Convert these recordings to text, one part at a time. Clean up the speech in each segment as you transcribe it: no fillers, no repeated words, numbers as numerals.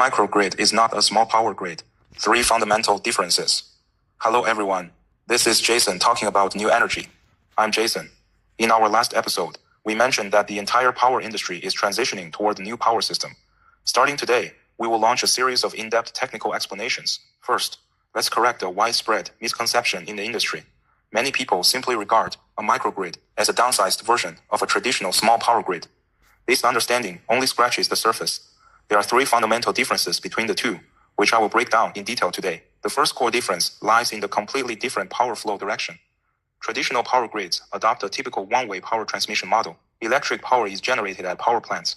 Microgrid is not a small power grid. 3 fundamental differences. Hello everyone. This is Jason talking about new energy. I'm Jason. In our last episode, we mentioned that the entire power industry is transitioning toward a new power system. Starting today, we will launch a series of in-depth technical explanations. First, let's correct a widespread misconception in the industry. Many people simply regard a microgrid as a downsized version of a traditional small power grid. This understanding only scratches the surface. There are 3 fundamental differences between the two, which I will break down in detail today. The first core difference lies in the completely different power flow direction. Traditional power grids adopt a typical one-way power transmission model. Electric power is generated at power plants,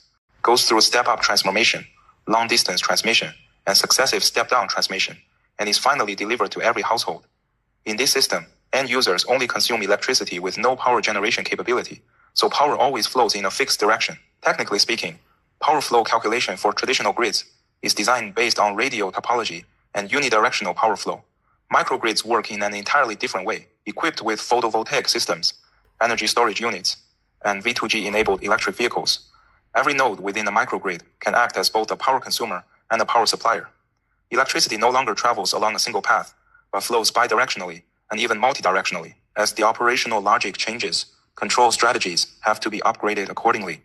goes through step-up transformation, long-distance transmission, and successive step-down transmission, and is finally delivered to every household. In this system, end users only consume electricity with no power generation capability, so power always flows in a fixed direction. Technically speaking, power flow calculation for traditional grids is designed based on radial topology and unidirectional power flow. Microgrids work in an entirely different way, equipped with photovoltaic systems, energy storage units, and V2G-enabled electric vehicles. Every node within a microgrid can act as both a power consumer and a power supplier. Electricity no longer travels along a single path, but flows bidirectionally and even multidirectionally. As the operational logic changes, control strategies have to be upgraded accordingly.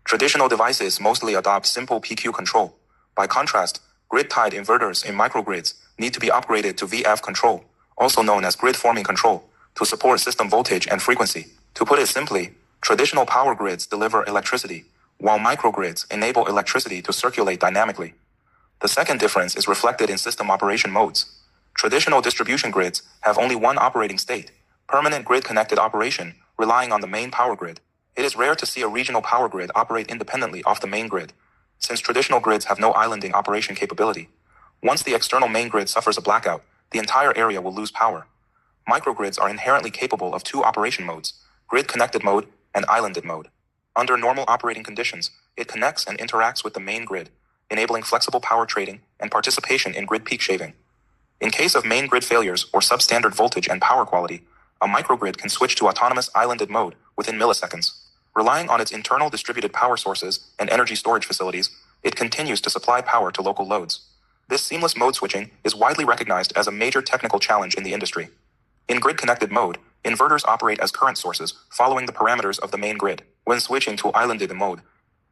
Traditional devices mostly adopt simple PQ control. By contrast, grid-tied inverters in microgrids need to be upgraded to VF control, also known as grid-forming control, to support system voltage and frequency. To put it simply, traditional power grids deliver electricity, while microgrids enable electricity to circulate dynamically. The second difference is reflected in system operation modes. Traditional distribution grids have only one operating state, permanent grid-connected operation relying on the main power grid. It is rare to see a regional power grid operate independently off the main grid, since traditional grids have no islanding operation capability. Once the external main grid suffers a blackout, the entire area will lose power. Microgrids are inherently capable of 2 operation modes, grid-connected mode and islanded mode. Under normal operating conditions, it connects and interacts with the main grid, enabling flexible power trading and participation in grid peak shaving. In case of main grid failures or substandard voltage and power quality, a microgrid can switch to autonomous islanded mode within milliseconds. Relying on its internal distributed power sources and energy storage facilities, it continues to supply power to local loads. This seamless mode switching is widely recognized as a major technical challenge in the industry. In grid-connected mode, inverters operate as current sources following the parameters of the main grid. When switching to islanded mode,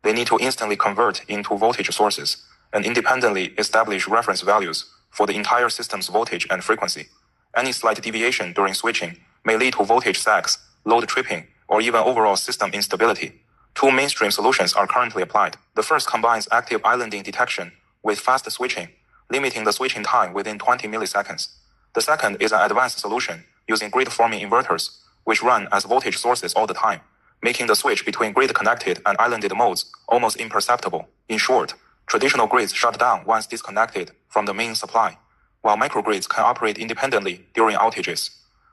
they need to instantly convert into voltage sources and independently establish reference values for the entire system's voltage and frequency. Any slight deviation during switching may lead to voltage sags, load tripping, or even overall system instability. 2 mainstream solutions are currently applied. The first combines active islanding detection with fast switching, limiting the switching time within 20 milliseconds. The second is an advanced solution using grid-forming inverters, which run as voltage sources all the time, making the switch between grid-connected and islanded modes almost imperceptible. In short, traditional grids shut down once disconnected from the main supply, while microgrids can operate independently during outages.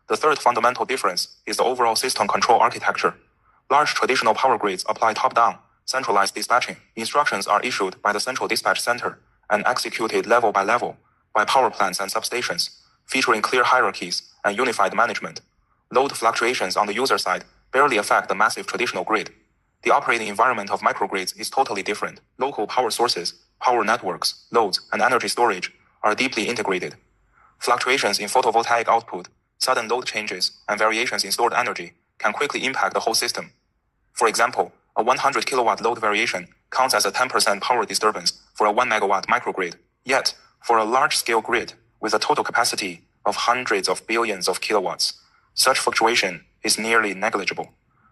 The third fundamental difference is the overall system control architecture. Large traditional power grids apply top-down, centralized dispatching. Instructions are issued by the central dispatch center and executed level by level by power plants and substations, featuring clear hierarchies and unified management. Load fluctuations on the user side barely affect the massive traditional grid. The operating environment of microgrids is totally different. Local power sources, power networks, loads, and energy storage are deeply integrated. Fluctuations in photovoltaic output, sudden load changes, and variations in stored energy can quickly impact the whole system. For example, a 100 kilowatt load variation counts as a 10% power disturbance for a 1 megawatt microgrid. Yet, for a large-scale grid with a total capacity of hundreds of billions of kilowatts, such fluctuation is nearly negligible.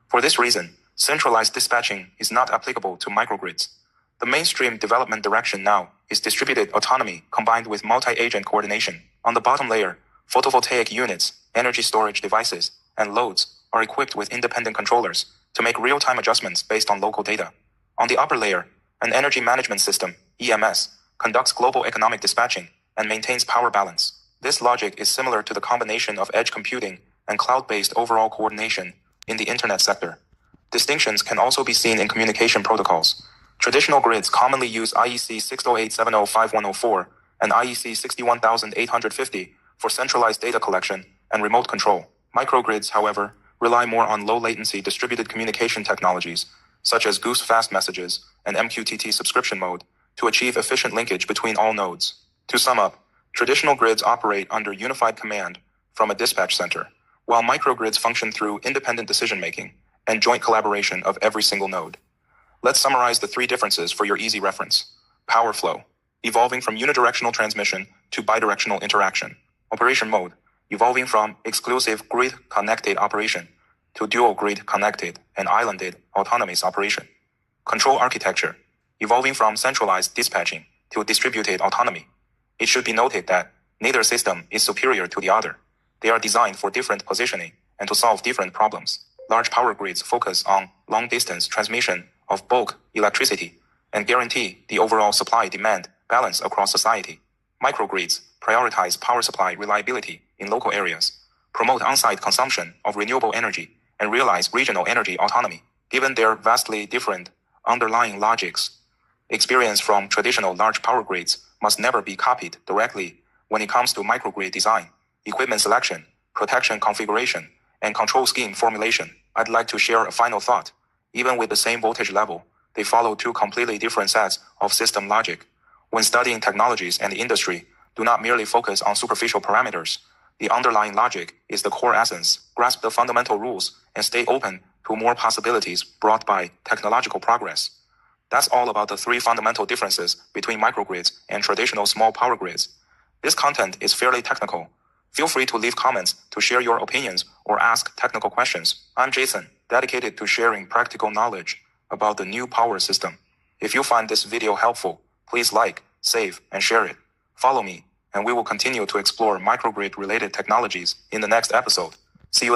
For this reason, centralized dispatching is not applicable to microgrids. The mainstream development direction now is distributed autonomy combined with multi-agent coordination. On the bottom layer, photovoltaic units, energy storage devices, and loads are equipped with independent controllers to make real-time adjustments based on local data. On the upper layer, an energy management system, EMS, conducts global economic dispatching and maintains power balance. This logic is similar to the combination of edge computing and cloud-based overall coordination in the internet sector. Distinctions can also be seen in communication protocols. Traditional grids commonly use IEC 608705104 and IEC 61850 for centralized data collection and remote control. Microgrids, however, rely more on low-latency distributed communication technologies, such as Goose fast messages and MQTT subscription mode, to achieve efficient linkage between all nodes. To sum up, traditional grids operate under unified command from a dispatch center, while microgrids function through independent decision-making and joint collaboration of every single node. Let's summarize the three differences for your easy reference. Power flow, evolving from unidirectional transmission to bidirectional interaction. Operation mode, evolving from exclusive grid-connected operation to dual grid-connected and islanded autonomous operation. Control architecture, evolving from centralized dispatching to distributed autonomy. It should be noted that neither system is superior to the other. They are designed for different positioning and to solve different problems. Large power grids focus on long-distance transmission of bulk electricity and guarantee the overall supply-demand balance across society. Microgrids prioritize power supply reliability in local areas, promote on-site consumption of renewable energy, and realize regional energy autonomy. Given their vastly different underlying logics, experience from traditional large power grids must never be copied directly when it comes to microgrid design, equipment selection, protection configuration, and control scheme formulation. I'd like to share a final thought. Even with the same voltage level, they follow two completely different sets of system logic. When studying technologies and industry, do not merely focus on superficial parameters. The underlying logic is the core essence. Grasp the fundamental rules and stay open to more possibilities brought by technological progress. That's all about the three fundamental differences between microgrids and traditional small power grids. This content is fairly technical. Feel free to leave comments to share your opinions or ask technical questions. I'm Jason, dedicated to sharing practical knowledge about the new power system. If you find this video helpful, please like, save, and share it. Follow me, and we will continue to explore microgrid-related technologies in the next episode. See you then.